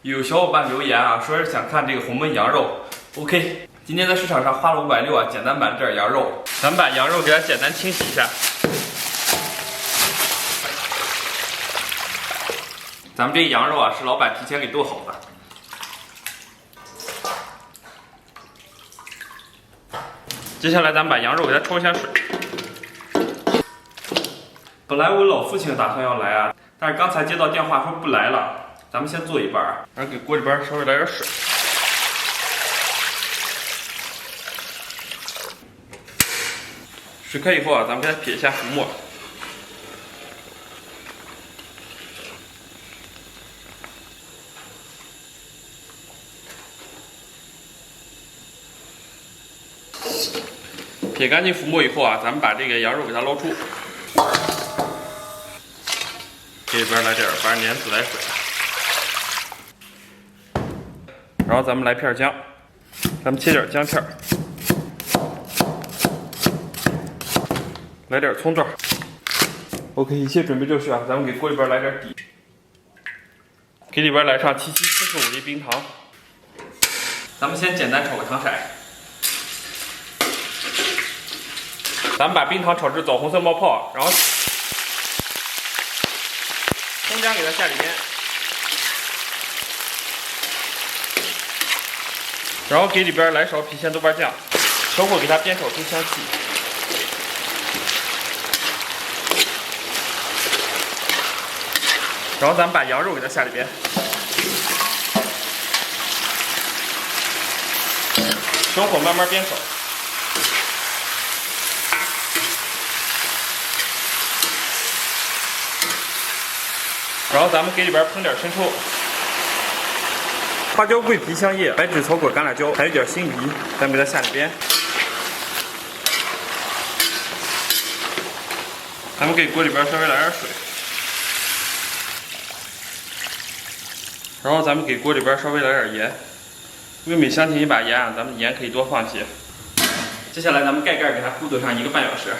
有小伙伴留言啊，说是想看这个红焖羊肉。OK， 今天在市场上花了560啊，简单版这点羊肉，咱们把羊肉给它简单清洗一下。咱们这羊肉啊，是老板提前给剁好的。接下来咱们把羊肉给它焯一下水。本来我老父亲打算要来啊，但是刚才接到电话说不来了。咱们先做一半，然后给锅里边稍微来点水。水开以后啊，咱们给它撇一下浮沫。撇干净浮沫以后啊，咱们把这个羊肉给它捞出。这边来点把粘自来水。然后咱们来片姜，咱们切点姜片，来点葱段。OK， 一切准备就绪啊，咱们给锅里边来点底，给里边来上75粒冰糖。咱们先简单炒个糖色，咱们把冰糖炒至枣红色冒泡，然后葱姜给它下里边。然后给里边来勺郫县豆瓣酱，小火给它煸炒出香气。然后咱们把羊肉给它下里边，小火慢慢煸炒。然后咱们给里边烹点生抽。花椒、桂皮、香叶、白芷、草果、橄榄椒，还有点辛夷，咱们给它下里边。咱们给锅里边稍微来点水，然后咱们给锅里边稍微来点盐。味美香甜一把盐啊，咱们盐可以多放些。接下来咱们盖盖给它咕嘟上1个半小时。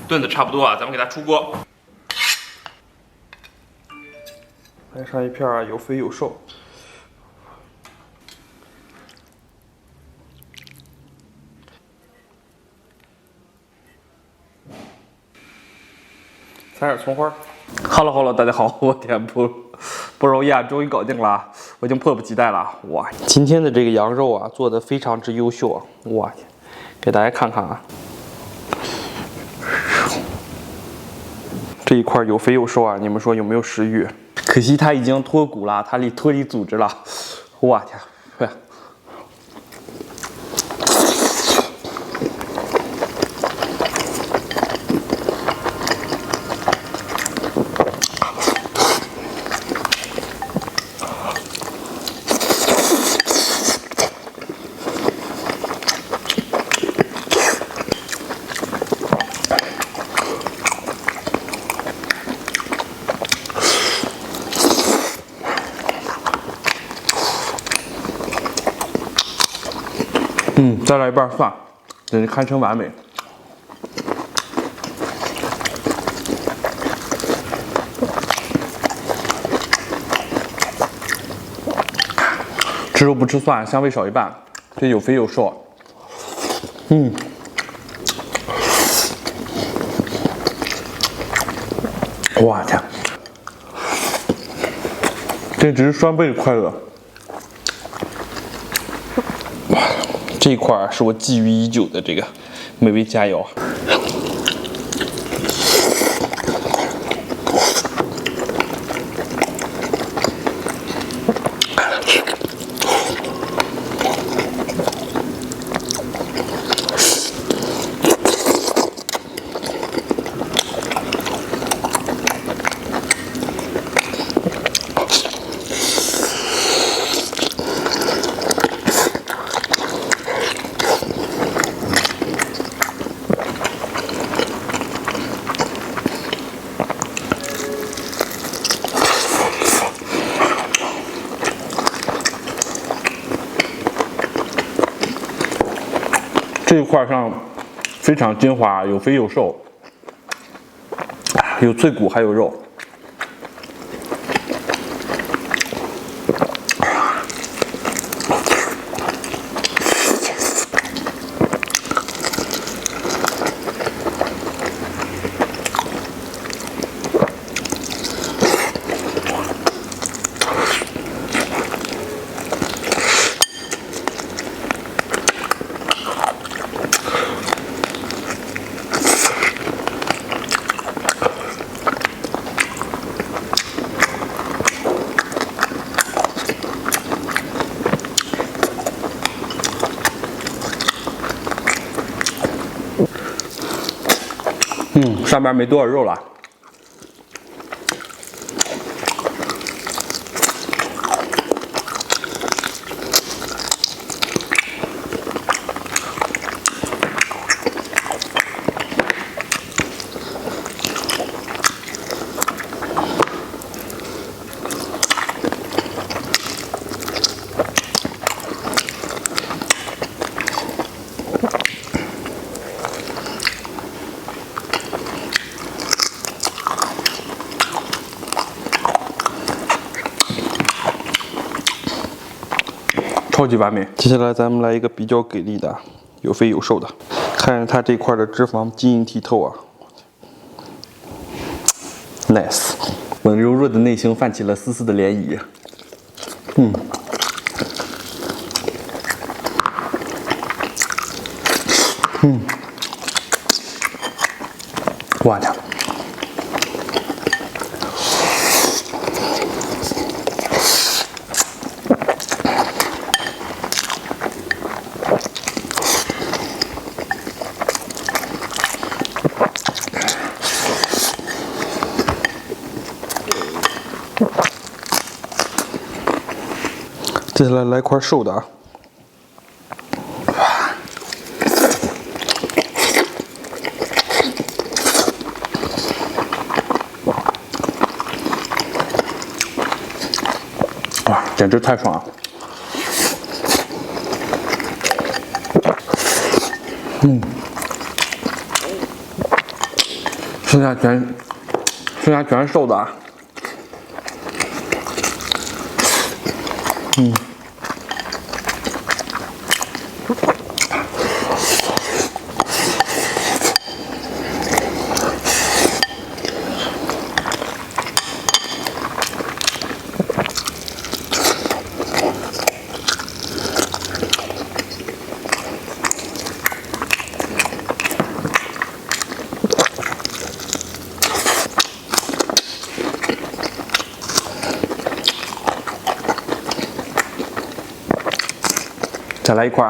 炖的差不多啊，咱们给它出锅。来上一片有肥有瘦，撒点葱花。Hello， 大家好，我天不容易啊，终于搞定了，我已经迫不及待了。哇，今天的这个羊肉啊，做的非常之优秀啊！哇，给大家看看啊，这一块有肥有瘦啊，你们说有没有食欲？可惜它已经脱骨了，它脱离组织了。我天，再来一半蒜，真是堪称完美。吃肉不吃蒜，香味少一半，这有肥有瘦。哇天，这只是双倍的快乐。这一块是我觊觎已久的这个美味佳肴。这一块上非常精华，有肥有瘦，有脆骨还有肉。上面没多少肉了。超级完美。接下来咱们来一个比较给力的，有肥有瘦的，看着它这块的脂肪晶莹剔透啊 ，nice。温柔弱的内心泛起了丝丝的涟漪。我的。接下来来块瘦的啊，哇，简直太爽了！剩下全是瘦的啊。再来一块。